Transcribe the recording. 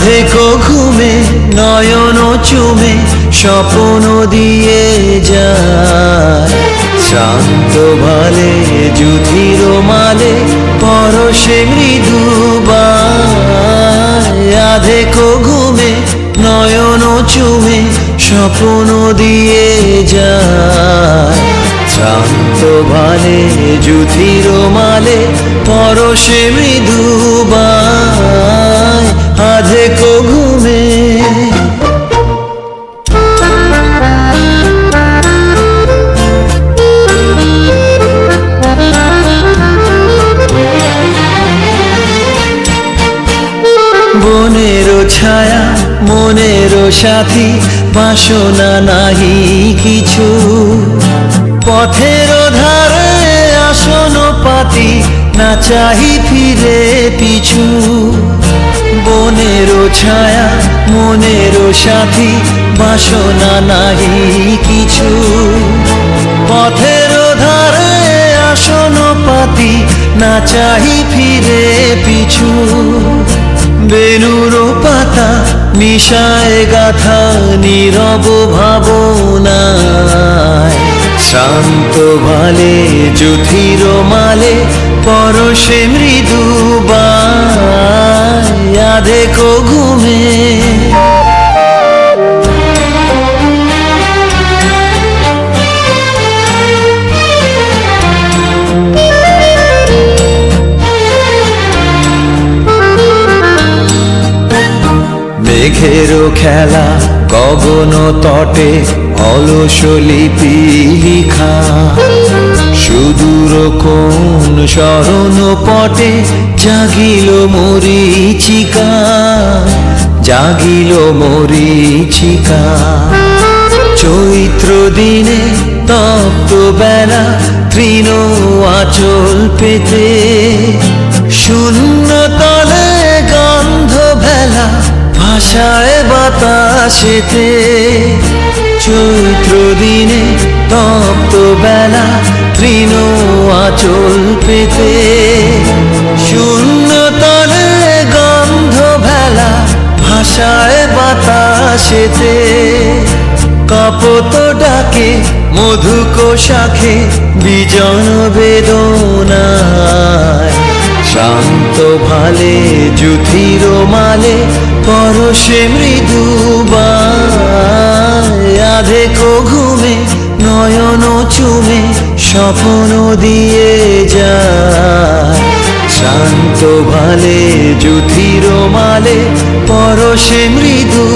আধেকো ঘুমে নয়ন চুমে স্বপ্ন দিয়ে যায়, শান্ত ভালে যুধির মালে পরশে মৃদু বায়। আধেকো ঘুমে নয়ন চুমে স্বপ্ন দিয়ে যায়, শান্ত ভালে যুধির মালে পরশে মৃদু বায়। আধেকো ঘুমে বনেরও ছায়া মনেরও সাথী, বাসনা নাহি কিছু, পথের ধারে আসন পাতি না চাহি ফিরে পিছু। বনেরও ছায়া মনেরও সাথী, বাসনা নাহি কিছু, পথের ধারে আসন পাতি না চাহি ফিরে পিছু। বেনুর পাতা মিশায় গাথা নীরব ভাবনায়, শান্ত ভালে যুধির মালে পরশে মৃদু বায়। আধেকো ঘুমে মেঘেরও খেলা গগন তটে অলস লিপি লিখা, সুদূর কোন শরণ পটে জাগিল মরীচিকা, জাগিল মরীচিকা। চৈত্র দিনে তপ্ত বেলা তৃণ আঁচল পেতে, শূন্য তলে গন্ধ ভেলা ভাষায় বাতাসেতে। চৈত্র দিনে তপ্ত বেলা তৃণ আঁচল পেতে, শূন্য তলে গন্ধ ভেলা ভাষায় বাতাসেতে। কপত ডাকে মধুক শাখে বিজন বেদনায়, শান্ত ভালে যুধির মালে পরশে মৃদু বায়। আধেকো ঘুমে নয়ন চুমে স্বপ্ন দিয়ে যায়, শান্ত ভালে যুধির মালে পরশে মৃদু